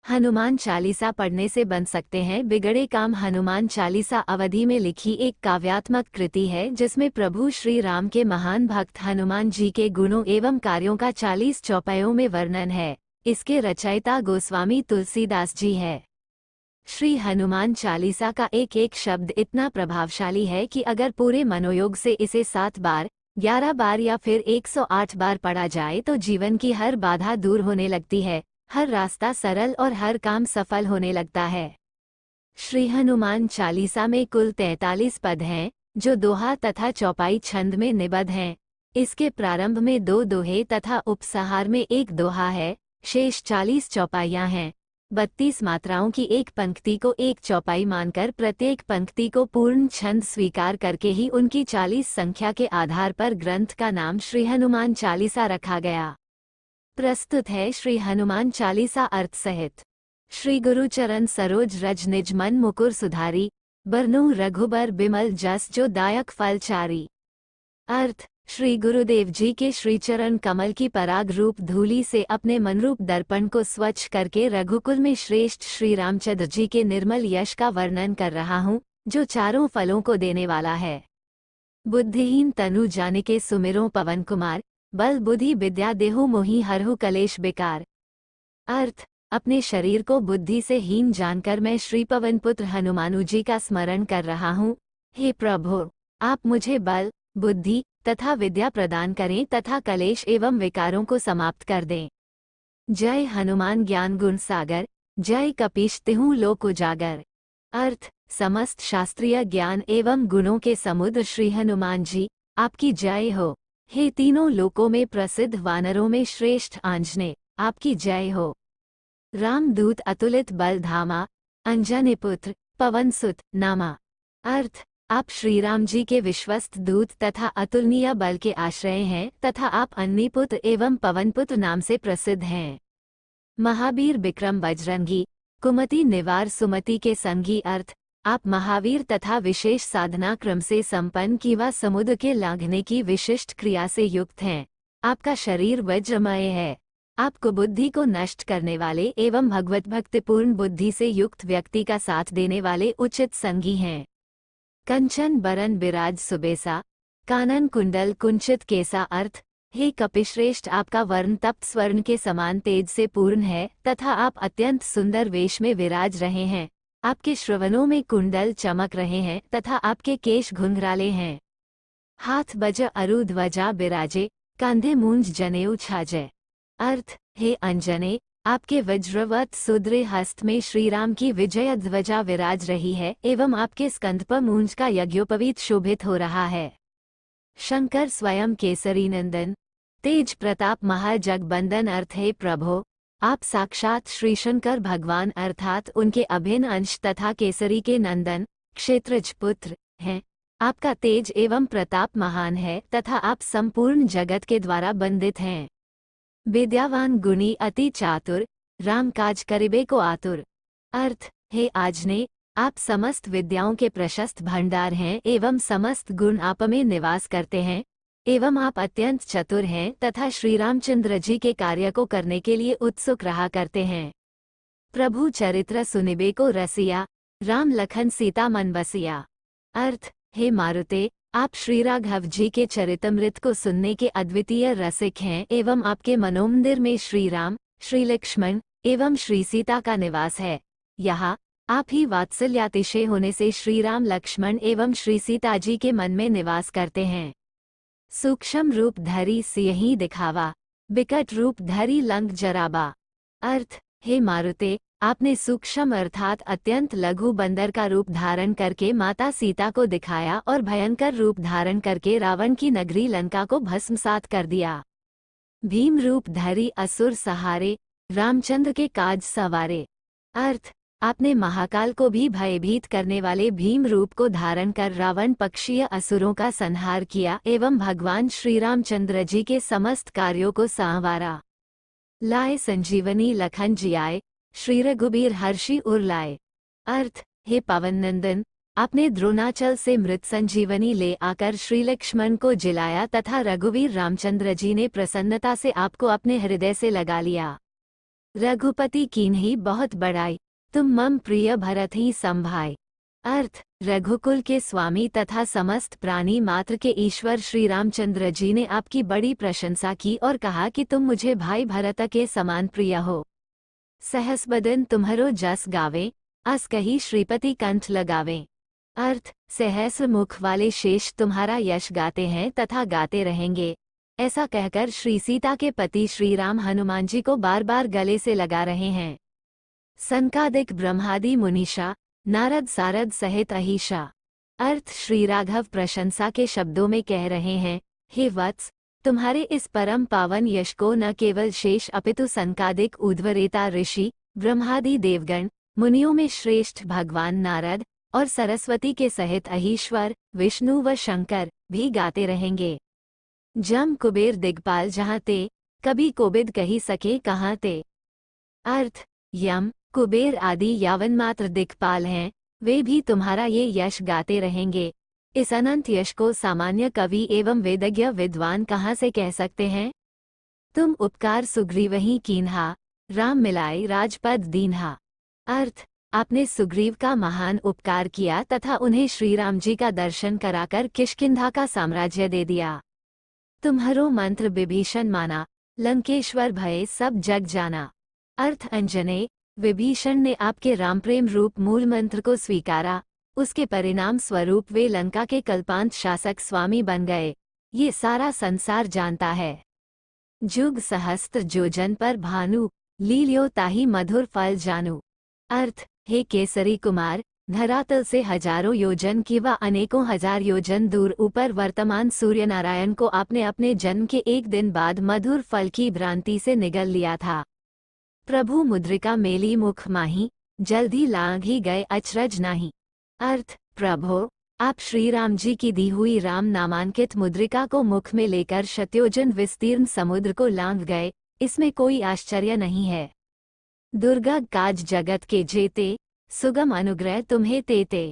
हनुमान चालीसा पढ़ने से बन सकते हैं बिगड़े काम। हनुमान चालीसा अवधि में लिखी एक काव्यात्मक कृति है जिसमें प्रभु श्री राम के महान भक्त हनुमान जी के गुणों एवं कार्यों का 40 चौपाइयों में वर्णन है। इसके रचयिता गोस्वामी तुलसीदास जी है। श्री हनुमान चालीसा का एक एक शब्द इतना प्रभावशाली है कि अगर पूरे मनोयोग से इसे 7 बार, 11 बार या फिर 108 बार पढ़ा जाए तो जीवन की हर बाधा दूर होने लगती है, हर रास्ता सरल और हर काम सफल होने लगता है। श्री हनुमान चालीसा में कुल 43 पद हैं, जो दोहा तथा चौपाई छंद में निबद्ध हैं। इसके प्रारंभ में 2 दोहे तथा उपसंहार में 1 दोहा है। शेष 40 चौपाइयां हैं। 32 मात्राओं की एक पंक्ति को एक चौपाई मानकर प्रत्येक पंक्ति को पूर्ण छंद स्वीकार करके ही उनकी 40 संख्या के आधार पर ग्रंथ का नाम श्री हनुमान चालीसा रखा गया। प्रस्तुत है श्री हनुमान चालीसा अर्थ सहित। श्री गुरु चरण सरोज रज निज मन मुकुर सुधारी, बरनूं रघुबर बिमल जस जो दायक फल चारी। अर्थ, श्री गुरुदेव जी के श्री चरण कमल की पराग रूप धूलि से अपने मनरूप दर्पण को स्वच्छ करके रघुकुल में श्रेष्ठ श्री रामचंद्र जी के निर्मल यश का वर्णन कर रहा हूँ, जो चारों फलों को देने वाला है। बुद्धिहीन तनु जानिके सुमिरो पवन कुमार, बल बुद्धि विद्या देहु मोहि हरहु कलेश बेकार। अर्थ, अपने शरीर को बुद्धि से हीन जानकर मैं श्री पवन पुत्र हनुमानु जी का स्मरण कर रहा हूँ। हे प्रभु, आप मुझे बल, बुद्धि तथा विद्या प्रदान करें तथा कलेश एवं विकारों को समाप्त कर दें। जय हनुमान ज्ञान गुण सागर, जय कपीश तिहु लोक उजागर। अर्थ, समस्त शास्त्रीय ज्ञान एवं गुणों के समुद्र श्री हनुमान जी, आपकी जय हो। हे तीनों लोकों में प्रसिद्ध वानरों में श्रेष्ठ आंजने, आपकी जय हो। रामदूत अतुलित बल धामा, अंजनी पुत्र पवन सुत नामा। अर्थ, आप श्री राम जी के विश्वस्त दूत तथा अतुलनीय बल के आश्रय हैं तथा आप अन्नीपुत्र एवं पवनपुत्र नाम से प्रसिद्ध हैं। महावीर विक्रम बजरंगी, कुमति निवार सुमति के संगी। अर्थ, आप महावीर तथा विशेष साधना क्रम से संपन्न कीवा समुद्र के लांघने की विशिष्ट क्रिया से युक्त हैं। आपका शरीर वज्रमय है। आप कुबुद्धि को नष्ट करने वाले एवं भगवत भक्तिपूर्ण बुद्धि से युक्त व्यक्ति का साथ देने वाले उचित संगी हैं। कंचन बरन बिराज सुबेसा, कानन कुंडल कुंचित केसा। अर्थ, हे कपिश्रेष्ठ, आपका वर्ण तप्त स्वर्ण के समान तेज से पूर्ण है तथा आप अत्यंत सुंदर वेश में विराज रहे हैं। आपके श्रवणों में कुंडल चमक रहे हैं तथा आपके केश घुंघराले हैं। हाथ बज अरु ध्वजा बिराजे, कंधे मूंज जनेऊ छाजे। अर्थ, हे अंजने, आपके वज्रवत सुदृढ़ हस्त में श्रीराम की विजय ध्वजा विराज रही है एवं आपके स्कंध पर मूंज का यज्ञोपवीत शोभित हो रहा है। शंकर स्वयं केसरी नंदन, तेज प्रताप महाजगबंदन। अर्थ, हे प्रभो, आप साक्षात श्री शंकर भगवान अर्थात उनके अभिन्न अंश तथा केसरी के नंदन क्षेत्रज पुत्र हैं। आपका तेज एवं प्रताप महान है तथा आप संपूर्ण जगत के द्वारा बंदित हैं। विद्यावान गुणी अति चातुर, राम काज करिबे को आतुर। अर्थ, हे आजने, आप समस्त विद्याओं के प्रशस्त भंडार हैं एवं समस्त गुण आप में निवास करते हैं एवं आप अत्यंत चतुर हैं तथा श्री रामचंद्र जी के कार्य को करने के लिए उत्सुक रहा करते हैं। प्रभु चरित्र सुनिबे को रसिया, राम लखन सीता मन बसिया। अर्थ, हे मारुते, आप श्री राघव जी के चरितमृत को सुनने के अद्वितीय रसिक हैं एवं आपके मनोमंदिर में श्री राम, श्री लक्ष्मण एवं श्री सीता का निवास है। यहाँ आप ही वात्सल्यातिशय होने से श्री राम लक्ष्मण एवं श्री सीता जी के मन में निवास करते हैं। सूक्ष्म रूप धरी सियहि दिखावा, विकट रूप धरी लंक जराबा। अर्थ, हे मारुते, आपने सूक्ष्म अर्थात अत्यंत लघु बंदर का रूप धारण करके माता सीता को दिखाया और भयंकर रूप धारण करके रावण की नगरी लंका को भस्मसात कर दिया। भीम रूप धरी असुर सहारे, रामचंद्र के काज सवारे। अर्थ, आपने महाकाल को भी भयभीत करने वाले भीम रूप को धारण कर रावण पक्षीय असुरों का संहार किया एवं भगवान श्री रामचंद्र जी के समस्त कार्यों को संवारा। लाए संजीवनी लखन जियाए, श्री रघुबीर हर्षि उर लाए। अर्थ, हे पवन नंदन, आपने द्रोणाचल से मृत संजीवनी ले आकर श्री लक्ष्मण को जिलाया तथा रघुवीर रामचंद्र जी ने प्रसन्नता से आपको अपने हृदय से लगा लिया। रघुपति कीन्ही बहुत बड़ाई, तुम मम प्रिय भरत ही संभाय। अर्थ, रघुकुल के स्वामी तथा समस्त प्राणी मात्र के ईश्वर श्री रामचंद्र जी ने आपकी बड़ी प्रशंसा की और कहा कि तुम मुझे भाई भरत के समान प्रिय हो। सहस बदन तुम्हरो जस गावे, अस कही श्रीपति कंठ लगावे। अर्थ, सहस्र मुख वाले शेष तुम्हारा यश गाते हैं तथा गाते रहेंगे। ऐसा कहकर श्री सीता के पति श्री राम हनुमान जी को बार बार गले से लगा रहे हैं। सनकादिक ब्रह्मादि मुनीषा, नारद सारद सहित अहिषा। अर्थ, श्री राघव प्रशंसा के शब्दों में कह रहे हैं, हे वत्स, तुम्हारे इस परम पावन यश को न केवल शेष अपितु सनकादिक ऊर्ध्वरेता ऋषि, ब्रह्मादि देवगण, मुनियों में श्रेष्ठ भगवान नारद और सरस्वती के सहित अहीश्वर, विष्णु व शंकर भी गाते रहेंगे। जम कुबेर दिग्पाल जहाँ ते, कभी कोबिद कही सके कहाँ ते। अर्थ, यम, कुबेर आदि यावन मात्र दिक्पाल हैं, वे भी तुम्हारा ये यश गाते रहेंगे। इस अनंत यश को सामान्य कवि एवं वेदज्ञ विद्वान कहाँ से कह सकते हैं। तुम उपकार सुग्रीव ही कीन्हा, राम मिलाए राजपद दीन्हा। अर्थ, आपने सुग्रीव का महान उपकार किया तथा उन्हें श्री राम जी का दर्शन कराकर किष्किंधा का साम्राज्य दे दिया। तुम्हारो मंत्र विभीषण माना, लंकेश्वर भय सब जग जाना। अर्थ, अंजने, विभीषण ने आपके रामप्रेम रूप मूल मंत्र को स्वीकारा, उसके परिणाम स्वरूप वे लंका के कल्पांत शासक स्वामी बन गए, ये सारा संसार जानता है। जुग सहस्त्र जोजन पर भानु, लील्यो ताही मधुर फल जानू। अर्थ, हे केसरी कुमार, धरातल से हजारों योजन की व अनेकों हजार योजन दूर ऊपर वर्तमान सूर्य नारायण को आपने अपने जन्म के एक दिन बाद मधुर फल की भ्रांति से निगल लिया था। प्रभु मुद्रिका मेली मुख माही, जल्दी लांघ ही गए अचरज नाही। अर्थ, प्रभो, आप श्री राम जी की दी हुई राम नामांकित मुद्रिका को मुख में लेकर शतयोजन विस्तीर्ण समुद्र को लांघ गए, इसमें कोई आश्चर्य नहीं है। दुर्गा काज जगत के जेते, सुगम अनुग्रह तुम्हें तेते।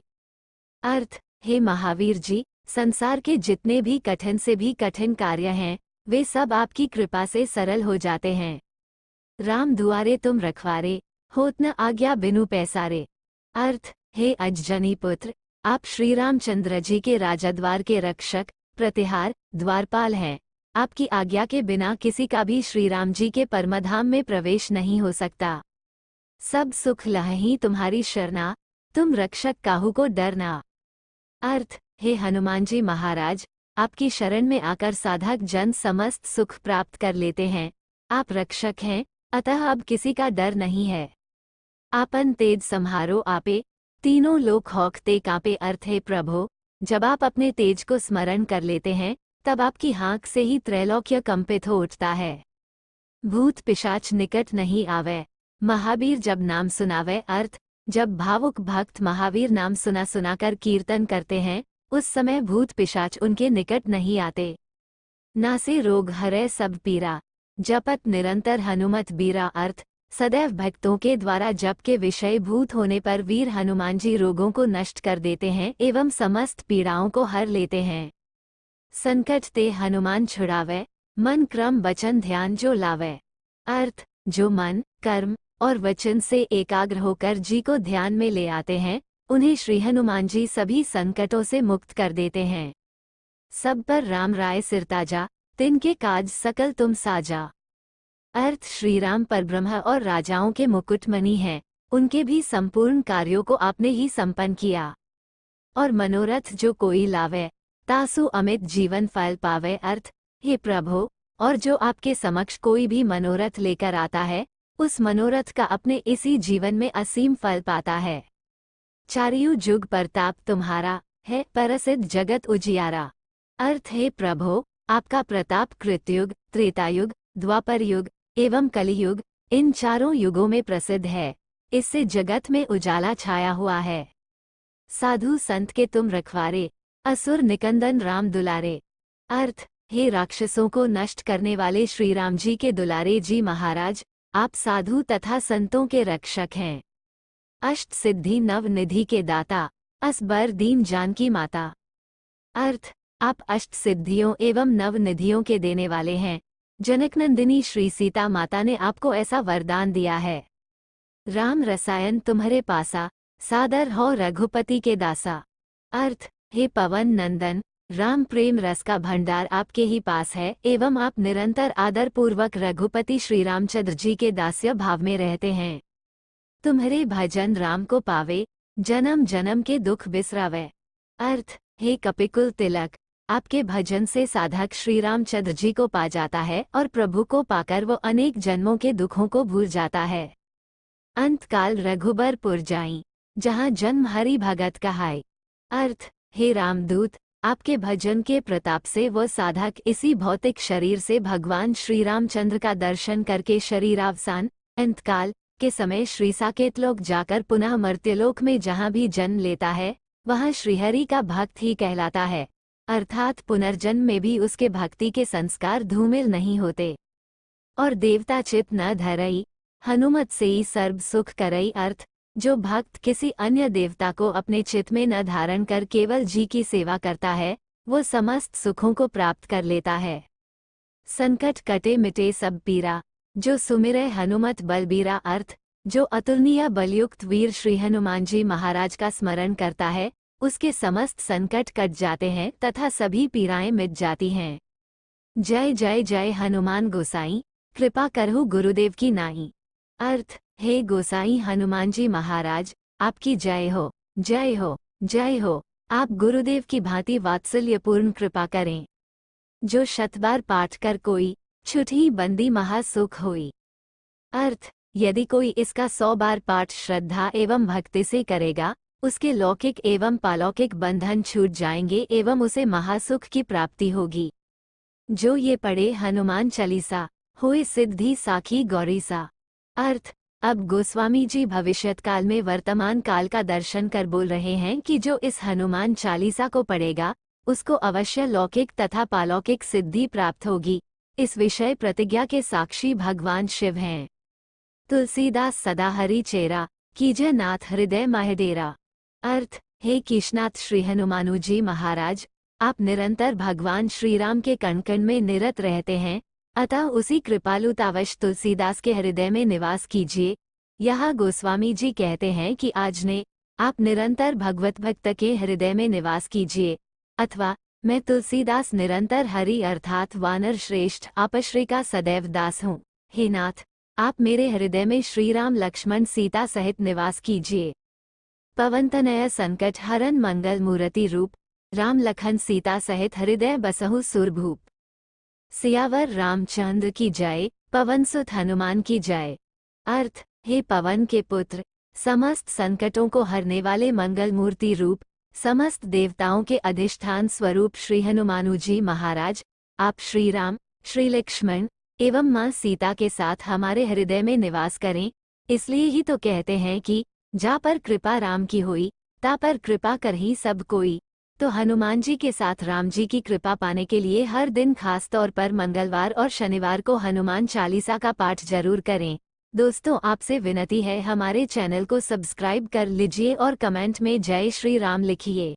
अर्थ, हे महावीर जी, संसार के जितने भी कठिन से भी कठिन कार्य हैं, वे सब आपकी कृपा से सरल हो जाते हैं। राम दुआरे तुम रखवारे, होत न आज्ञा बिनु पैसारे। अर्थ, हे अजजनी पुत्र, आप श्री रामचंद्र जी के राजद्वार के रक्षक, प्रतिहार, द्वारपाल हैं। आपकी आज्ञा के बिना किसी का भी श्री राम जी के परमधाम में प्रवेश नहीं हो सकता। सब सुख लहही तुम्हारी शरणा, तुम रक्षक काहू को डरना। अर्थ, हे हनुमान जी महाराज, आपकी शरण में आकर साधक जन समस्त सुख प्राप्त कर लेते हैं। आप रक्षक हैं, अतः अब किसी का डर नहीं है। आपन तेज सम्हारो आपे, तीनों लोक हौखते कांपे। अर्थ, है प्रभो, जब आप अपने तेज को स्मरण कर लेते हैं, तब आपकी हाँक से ही त्रैलोक्य कंपित हो उठता है। भूत पिशाच निकट नहीं आवे, महावीर जब नाम सुनावे। अर्थ, जब भावुक भक्त महावीर नाम सुना सुनाकर कीर्तन करते हैं, उस समय भूत पिशाच उनके निकट नहीं आते। नासे रोग हरै सब पीरा, जपत निरंतर हनुमत बीरा। अर्थ, सदैव भक्तों के द्वारा जप के विषय भूत होने पर वीर हनुमान जी रोगों को नष्ट कर देते हैं एवं समस्त पीड़ाओं को हर लेते हैं। संकट ते हनुमान छुड़ावे, मन क्रम वचन ध्यान जो लावे। अर्थ, जो मन, कर्म और वचन से एकाग्र होकर जी को ध्यान में ले आते हैं, उन्हें श्री हनुमान जी सभी संकटों से मुक्त कर देते हैं। सब पर राम राय सिरताजा, तिनके काज सकल तुम साजा। अर्थ, श्री राम परब्रह्म और राजाओं के मुकुटमणि हैं, उनके भी संपूर्ण कार्यों को आपने ही संपन्न किया। और मनोरथ जो कोई लावे, तासु अमित जीवन फल पावे। अर्थ, हे प्रभो, और जो आपके समक्ष कोई भी मनोरथ लेकर आता है, उस मनोरथ का अपने इसी जीवन में असीम फल पाता है। चारियु जुग प्रताप तुम्हारा, है परसिद्ध जगत उजियारा। अर्थ, हे प्रभो, आपका प्रताप कृतयुग, त्रेतायुग, द्वापर युग एवं कलियुग, इन चारों युगों में प्रसिद्ध है। इससे जगत में उजाला छाया हुआ है। साधु संत के तुम रखवारे, असुर निकंदन राम दुलारे। अर्थ, हे राक्षसों को नष्ट करने वाले श्री राम जी के दुलारे जी महाराज, आप साधु तथा संतों के रक्षक हैं। अष्ट सिद्धि नव निधि के दाता, असबर दीन जानकी माता। अर्थ, आप अष्ट सिद्धियों एवं नव निधियों के देने वाले हैं। जनकनंदिनी श्री सीता माता ने आपको ऐसा वरदान दिया है। राम रसायन तुम्हारे पासा, सादर हो रघुपति के दासा। अर्थ, हे पवन नंदन, राम प्रेम रस का भंडार आपके ही पास है एवं आप निरंतर आदर पूर्वक रघुपति श्री रामचंद्र जी के दास्य भाव में रहते हैं। तुम्हारे भजन राम को पावे, जन्म जन्म के दुख बिसरावे। अर्थ, हे कपिकुल तिलक, आपके भजन से साधक श्री रामचंद्र जी को पा जाता है और प्रभु को पाकर वो अनेक जन्मों के दुखों को भूल जाता है। अंतकाल रघुबरपुर जाई, जहाँ जन्म हरि भगत कहाय। अर्थ, हे रामदूत, आपके भजन के प्रताप से वो साधक इसी भौतिक शरीर से भगवान श्री रामचंद्र का दर्शन करके शरीरावसान अंतकाल के समय श्री साकेतलोक जाकर पुनः मर्त्यलोक में जहाँ भी जन्म लेता है वहाँ श्रीहरि का भक्त ही कहलाता है। अर्थात पुनर्जन्म में भी उसके भक्ति के संस्कार धूमिल नहीं होते। और देवता चित न धरई, हनुमत से ही सर्व सुख करई। अर्थ, जो भक्त किसी अन्य देवता को अपने चित्त में न धारण कर केवल जी की सेवा करता है वो समस्त सुखों को प्राप्त कर लेता है। संकट कटे मिटे सब पीरा, जो सुमिरै हनुमत बलबीरा। अर्थ, जो अतुलनीय बलयुक्त वीर श्री हनुमान जी महाराज का स्मरण करता है उसके समस्त संकट कट जाते हैं तथा सभी पीड़ाएं मिट जाती हैं। जय जय जय हनुमान गोसाई, कृपा करहु गुरुदेव की नाई। अर्थ, हे गोसाई हनुमान जी महाराज, आपकी जय हो, जय हो, जय हो। आप गुरुदेव की भांति वात्सल्यपूर्ण कृपा करें। जो शतबार पाठ कर कोई, छुटी बंदी महासुख होई। अर्थ, यदि कोई इसका 100 बार पाठ श्रद्धा एवं भक्ति से करेगा उसके लौकिक एवं पालौकिक बंधन छूट जाएंगे एवं उसे महासुख की प्राप्ति होगी। जो ये पढ़े हनुमान चालीसा, होए सिद्धि साखी गौरीसा। अर्थ, अब गोस्वामी जी भविष्यत काल में वर्तमान काल का दर्शन कर बोल रहे हैं कि जो इस हनुमान चालीसा को पढ़ेगा उसको अवश्य लौकिक तथा पालौकिक सिद्धि प्राप्त होगी। इस विषय प्रतिज्ञा के साक्षी भगवान शिव हैं। तुलसीदास सदा हरि चेरा, कीजय नाथ हृदय महडेरा। अर्थ, हे कीशनाथ श्री हनुमानु जी महाराज, आप निरंतर भगवान श्री राम के कण कण में निरत रहते हैं, अतः उसी कृपालुतावश तुलसीदास के हृदय में निवास कीजिए। यहाँ गोस्वामी जी कहते हैं कि आज ने आप निरंतर भगवत भक्त के हृदय में निवास कीजिए, अथवा मैं तुलसीदास निरंतर हरि अर्थात वानर श्रेष्ठ आपश्री का सदैव दास हूँ। हे नाथ, आप मेरे हृदय में श्री राम लक्ष्मण सीता सहित निवास कीजिए। पवनतनय संकट हरन मंगल मूर्ति रूप, राम लखन सीता सहित हृदय बसहु सुरभूप। सियावर रामचंद्र की जय, पवन सुत हनुमान की जय। अर्थ, हे पवन के पुत्र, समस्त संकटों को हरने वाले मंगल मूर्ति रूप, समस्त देवताओं के अधिष्ठान स्वरूप श्री हनुमानु जी महाराज, आप श्री राम, श्री लक्ष्मण एवं माँ सीता के साथ हमारे हृदय में निवास करें। इसलिए ही तो कहते हैं कि जा पर कृपा राम की होई, ता पर कृपा कर ही सब कोई। तो हनुमान जी के साथ राम जी की कृपा पाने के लिए हर दिन खास तौर पर मंगलवार और शनिवार को हनुमान चालीसा का पाठ जरूर करें। दोस्तों, आपसे विनती है हमारे चैनल को सब्सक्राइब कर लीजिए और कमेंट में जय श्री राम लिखिए।